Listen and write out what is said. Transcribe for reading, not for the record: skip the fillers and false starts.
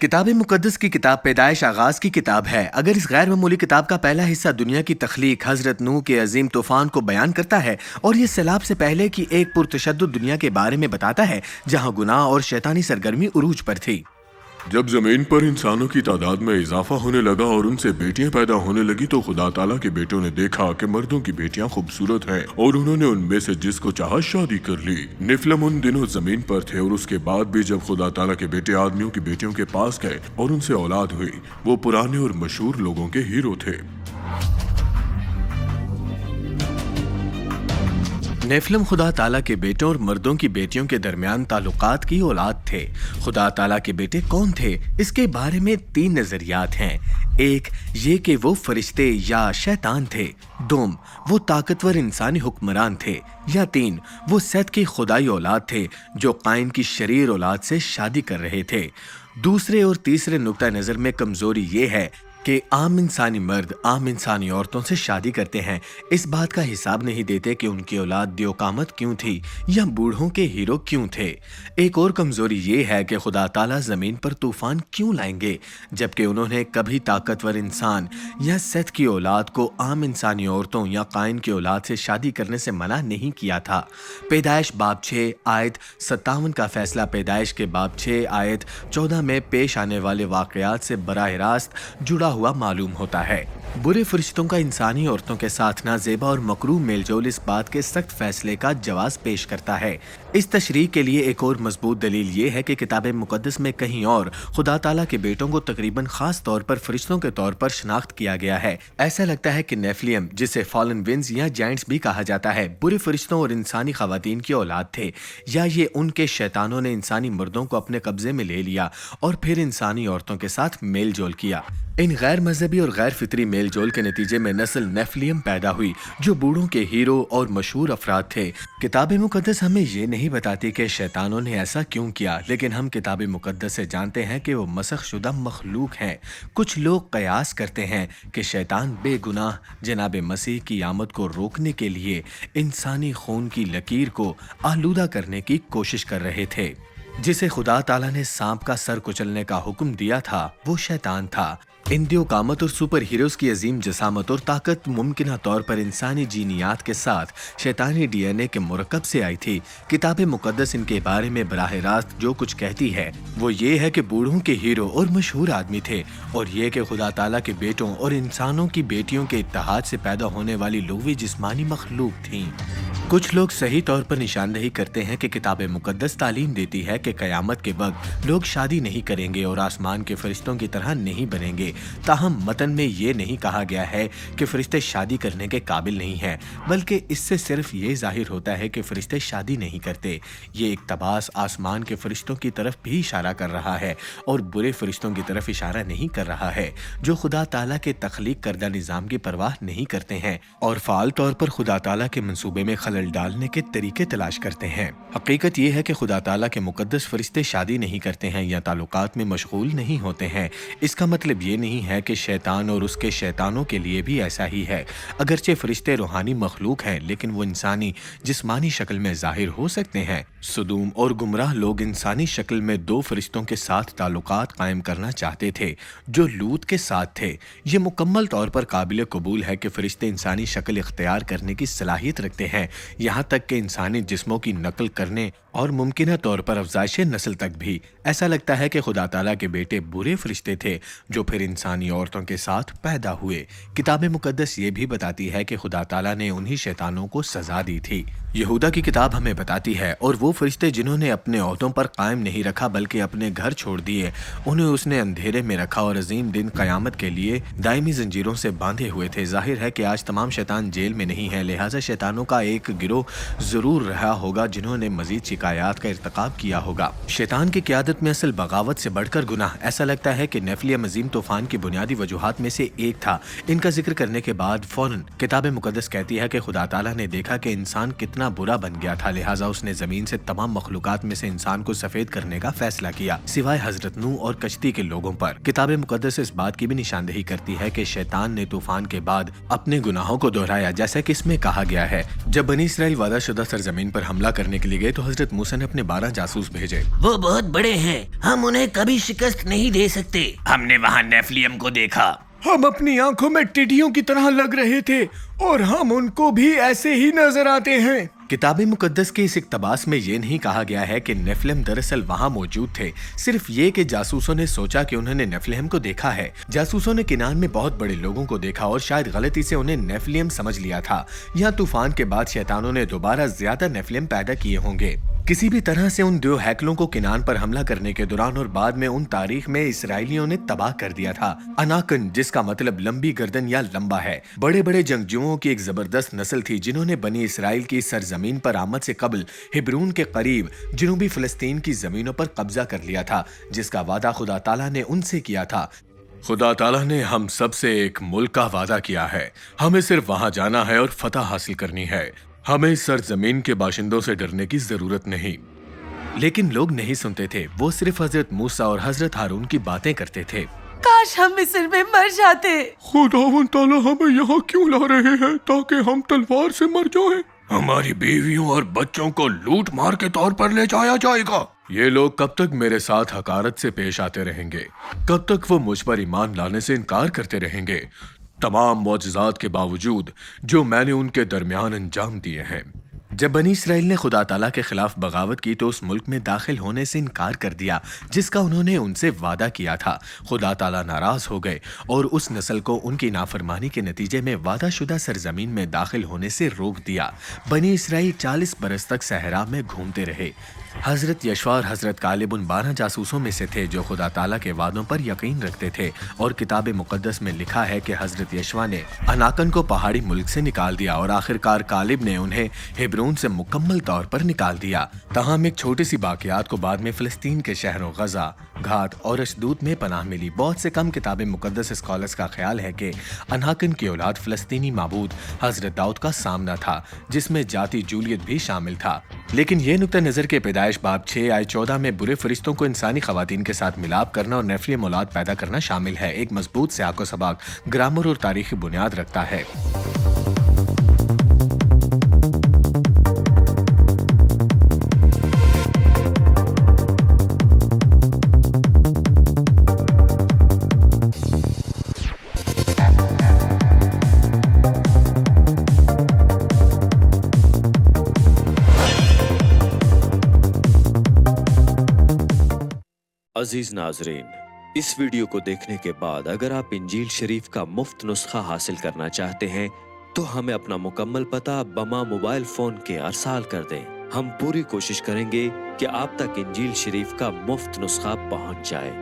کتاب مقدس کی کتاب پیدائش آغاز کی کتاب ہے۔ اگر اس غیر معمولی کتاب کا پہلا حصہ دنیا کی تخلیق حضرت نوح کے عظیم طوفان کو بیان کرتا ہے اور یہ سیلاب سے پہلے کی ایک پرتشدد دنیا کے بارے میں بتاتا ہے جہاں گناہ اور شیطانی سرگرمی عروج پر تھی۔ جب زمین پر انسانوں کی تعداد میں اضافہ ہونے لگا اور ان سے بیٹیاں پیدا ہونے لگی تو خدا تعالیٰ کے بیٹوں نے دیکھا کہ مردوں کی بیٹیاں خوبصورت ہیں اور انہوں نے ان میں سے جس کو چاہا شادی کر لی۔ نفلم ان دنوں زمین پر تھے اور اس کے بعد بھی جب خدا تعالیٰ کے بیٹے آدمیوں کی بیٹیوں کے پاس گئے اور ان سے اولاد ہوئی، وہ پرانے اور مشہور لوگوں کے ہیرو تھے۔ نیفلم خدا تعالیٰ کے بیٹوں اور مردوں کی بیٹیوں کے درمیان تعلقات کی اولاد تھے۔ خدا تعالیٰ کے بیٹے کون تھے؟ اس کے بارے میں 3 نظریات ہیں۔ ایک یہ کہ وہ فرشتے یا شیطان تھے، دوم وہ طاقتور انسانی حکمران تھے، یا 3 وہ سیت کی خدائی اولاد تھے جو قائن کی شریر اولاد سے شادی کر رہے تھے۔ دوسرے اور تیسرے نقطہ نظر میں کمزوری یہ ہے کہ عام انسانی مرد عام انسانی عورتوں سے شادی کرتے ہیں، اس بات کا حساب نہیں دیتے کہ ان کی اولاد دیوقامت کیوں تھی یا بوڑھوں کے ہیرو کیوں تھے۔ ایک اور کمزوری یہ ہے کہ خدا تعالیٰ زمین پر طوفان کیوں لائیں گے جبکہ انہوں نے کبھی طاقتور انسان یا سیت کی اولاد کو عام انسانی عورتوں یا قائن کی اولاد سے شادی کرنے سے منع نہیں کیا تھا۔ پیدائش باب 6 آیت 57 کا فیصلہ پیدائش کے باب 6 آیت 14 میں پیش آنے والے واقعات سے براہ راست جڑا ہوا معلوم ہوتا ہے۔ برے فرشتوں کا انسانی عورتوں کے ساتھ نازیبا اور مکروہ میل جول اس بات کے سخت فیصلے کا جواز پیش کرتا ہے۔ اس تشریح کے لیے ایک اور مضبوط دلیل یہ ہے کہ کتاب مقدس میں کہیں اور خدا تعالیٰ کے بیٹوں کو تقریباً خاص طور پر فرشتوں کے طور پر شناخت کیا گیا ہے۔ ایسا لگتا ہے کہ نیفلیم، جسے فالن ونز یا جائنٹس بھی کہا جاتا ہے، برے فرشتوں اور انسانی خواتین کی اولاد تھے، یا یہ ان کے شیطانوں نے انسانی مردوں کو اپنے قبضے میں لے لیا اور پھر انسانی عورتوں کے ساتھ میل جول کیا۔ ان غیر مذہبی اور غیر فطری میل جول کے نتیجے میں نسل نیفلیم پیدا ہوئی جو بوڑھوں کے ہیرو اور مشہور افراد تھے۔ کتاب مقدس ہمیں یہ نہیں بتاتی کہ شیطانوں نے ایسا کیوں کیا، لیکن ہم کتاب مقدس سے جانتے ہیں کہ وہ مسخ شدہ مخلوق ہیں۔ کچھ لوگ قیاس کرتے ہیں کہ شیطان بے گناہ جناب مسیح کی آمد کو روکنے کے لیے انسانی خون کی لکیر کو آلودہ کرنے کی کوشش کر رہے تھے۔ جسے خدا تعالیٰ نے سانپ کا سر کچلنے کا حکم دیا تھا وہ شیطان تھا۔ ان دیوقامت اور سپر ہیروز کی عظیم جسامت اور طاقت ممکنہ طور پر انسانی جینیات کے ساتھ شیطانی ڈی این اے کے مرکب سے آئی تھی۔ کتاب مقدس ان کے بارے میں براہ راست جو کچھ کہتی ہے وہ یہ ہے کہ بوڑھوں کے ہیرو اور مشہور آدمی تھے، اور یہ کہ خدا تعالیٰ کے بیٹوں اور انسانوں کی بیٹیوں کے اتحاد سے پیدا ہونے والی لغوی جسمانی مخلوق تھیں۔ کچھ لوگ صحیح طور پر نشاندہی کرتے ہیں کہ کتاب مقدس تعلیم دیتی ہے کہ قیامت کے وقت لوگ شادی نہیں کریں گے اور آسمان کے فرشتوں کی طرح نہیں بنیں گے۔ تاہم متن میں یہ نہیں کہا گیا ہے کہ فرشتے شادی کرنے کے قابل نہیں ہیں، بلکہ اس سے صرف یہ ظاہر ہوتا ہے کہ فرشتے شادی نہیں کرتے۔ یہ اقتباس آسمان کے فرشتوں کی طرف بھی اشارہ کر رہا ہے اور برے فرشتوں کی طرف اشارہ نہیں کر رہا ہے جو خدا تعالیٰ کے تخلیق کردہ نظام کی پرواہ نہیں کرتے ہیں اور فعال طور پر خدا تعالیٰ کے منصوبے میں خلل ڈالنے کے طریقے تلاش کرتے ہیں۔ حقیقت یہ ہے کہ خدا تعالیٰ کے مقدس فرشتے شادی نہیں کرتے ہیں یا تعلقات میں مشغول نہیں ہوتے ہیں۔ اس کا مطلب یہ نہیں ہے کہ شیطان اور اس کے شیطانوں کے لیے بھی ایسا ہی ہے۔ اگرچہ فرشتے روحانی مخلوق ہیں لیکن وہ انسانی جسمانی شکل میں ظاہر ہو سکتے ہیں۔ سدوم اور گمراہ لوگ انسانی شکل میں 2 فرشتوں کے ساتھ تعلقات قائم کرنا چاہتے تھے جو لوط کے ساتھ تھے۔ یہ مکمل طور پر قابل قبول ہے کہ فرشتے انسانی شکل اختیار کرنے کی صلاحیت رکھتے ہیں، یہاں تک کہ انسانی جسموں کی نقل کرنے اور ممکنہ طور پر افزائش نسل تک بھی۔ ایسا لگتا ہے کہ خدا تعالیٰ کے بیٹے برے فرشتے تھے جو پھر انسانی عورتوں کے ساتھ پیدا ہوئے۔ کتاب مقدس یہ بھی بتاتی ہے کہ خدا تعالیٰ نے انہی شیطانوں کو سزا دی تھی۔ یہودا کی کتاب ہمیں بتاتی ہے، اور وہ فرشتے جنہوں نے اپنے عہدوں پر قائم نہیں رکھا بلکہ اپنے گھر چھوڑ دیے، انہیں اس نے اندھیرے میں رکھا اور عظیم دن قیامت کے لیے دائمی زنجیروں سے باندھے ہوئے تھے۔ ظاہر ہے کہ آج تمام شیطان جیل میں نہیں ہیں، لہٰذا شیطانوں کا ایک گروہ ضرور رہا ہوگا جنہوں نے مزید شکایات کا ارتکاب کیا ہوگا۔ شیطان کی قیادت میں اصل بغاوت سے بڑھ کر گناہ۔ ایسا لگتا ہے کہ نیفلیم عظیم طوفان طوفان کی بنیادی وجوہات میں سے ایک تھا۔ ان کا ذکر کرنے کے بعد فوراً کتاب مقدس کہتی ہے کہ خدا تعالیٰ نے دیکھا کہ انسان کتنا برا بن گیا تھا، لہٰذا اس نے زمین سے تمام مخلوقات میں سے انسان کو سفید کرنے کا فیصلہ کیا، سوائے حضرت نوح اور کشتی کے لوگوں پر۔ کتاب مقدس اس بات کی بھی نشاندہی کرتی ہے کہ شیطان نے طوفان کے بعد اپنے گناہوں کو دہرایا، جیسا کہ اس میں کہا گیا ہے۔ جب بنی اسرائیل وعدہ شدہ سرزمین پر حملہ کرنے کے لیے گئے تو حضرت موسیٰ نے اپنے 12 جاسوس بھیجے۔ وہ بہت بڑے ہیں، ہم انہیں کبھی شکست نہیں دے سکتے۔ ہم نے وہاں نیفلیم کو دیکھا، ہم اپنی آنکھوں میں ٹڈیوں کی طرح لگ رہے تھے اور ہم ان کو بھی ایسے ہی نظر آتے ہیں۔ کتاب مقدس کے اس اقتباس میں یہ نہیں کہا گیا ہے کہ نیفلم دراصل وہاں موجود تھے، صرف یہ کہ جاسوسوں نے سوچا کہ انہوں نے نیفلم کو دیکھا ہے۔ جاسوسوں نے کنعان میں بہت بڑے لوگوں کو دیکھا اور شاید غلطی سے انہیں نیفلم سمجھ لیا تھا، یا طوفان کے بعد شیطانوں نے دوبارہ زیادہ نیفلم پیدا کیے ہوں گے۔ کسی بھی طرح سے ان 2 ہیکلوں کو کنعان پر حملہ کرنے کے دوران اور بعد میں ان تاریخ میں اسرائیلیوں نے تباہ کر دیا تھا۔ اناکن، جس کا مطلب لمبی گردن یا لمبا ہے، بڑے بڑے جنگجوؤں کی ایک زبردست نسل تھی جنہوں نے بنی اسرائیل کی سرزمین پر آمد سے قبل ہبرون کے قریب جنوبی فلسطین کی زمینوں پر قبضہ کر لیا تھا، جس کا وعدہ خدا تعالیٰ نے ان سے کیا تھا۔ خدا تعالیٰ نے ہم سب سے ایک ملک کا وعدہ کیا ہے، ہمیں صرف وہاں جانا ہے اور فتح حاصل کرنی ہے۔ ہمیں سرزمین کے باشندوں سے ڈرنے کی ضرورت نہیں۔ لیکن لوگ نہیں سنتے تھے، وہ صرف حضرت موسیٰ اور حضرت ہارون کی باتیں کرتے تھے۔ کاش ہم مصر میں مر جاتے۔ خداوند تعالیٰ ہمیں یہاں کیوں لا رہے ہیں؟ تاکہ ہم تلوار سے مر جائیں؟ ہماری بیویوں اور بچوں کو لوٹ مار کے طور پر لے جایا جائے گا۔ یہ لوگ کب تک میرے ساتھ حقارت سے پیش آتے رہیں گے؟ کب تک وہ مجھ پر ایمان لانے سے انکار کرتے رہیں گے؟ تمام معجزات کے باوجود جو میں نے ان کے درمیان انجام دیے ہیں۔ جب بنی اسرائیل نے خدا تعالیٰ کے خلاف بغاوت کی تو اس ملک میں داخل ہونے سے انکار کر دیا جس کا انہوں نے ان سے وعدہ کیا تھا۔ خدا تعالیٰ ناراض ہو گئے اور اس نسل کو ان کی نافرمانی کے نتیجے میں وعدہ شدہ سرزمین میں داخل ہونے سے روک دیا۔ بنی اسرائیل 40 برس تک صحرا میں گھومتے رہے۔ حضرت یشوع اور حضرت کالب ان 12 جاسوسوں میں سے تھے جو خدا تعالیٰ کے وعدوں پر یقین رکھتے تھے، اور کتاب مقدس میں لکھا ہے کہ حضرت یشوع نے اناکن کو پہاڑی ملک سے نکال دیا اور آخرکار کالب نے انہیں ہبرون سے مکمل طور پر نکال دیا۔ تاہم ایک چھوٹی سی باقیات کو بعد میں فلسطین کے شہروں غزہ، گھات اور اشدود میں پناہ ملی۔ بہت سے کم کتاب مقدس اسکالرز کا خیال ہے کہ اناکن کی اولاد فلسطینی معبود حضرت داؤد کا سامنا تھا، جس میں جاتی جولیت بھی شامل تھا۔ لیکن یہ نقطہ نظر کے پیدائش باب 6 آیت 14 میں برے فرشتوں کو انسانی خواتین کے ساتھ ملاپ کرنا اور نیفلیم اولاد پیدا کرنا شامل ہے، ایک مضبوط سیاق و سباق، گرامر اور تاریخی بنیاد رکھتا ہے۔ عزیز ناظرین، اس ویڈیو کو دیکھنے کے بعد اگر آپ انجیل شریف کا مفت نسخہ حاصل کرنا چاہتے ہیں تو ہمیں اپنا مکمل پتہ بما موبائل فون کے ارسال کر دیں۔ ہم پوری کوشش کریں گے کہ آپ تک انجیل شریف کا مفت نسخہ پہنچ جائے۔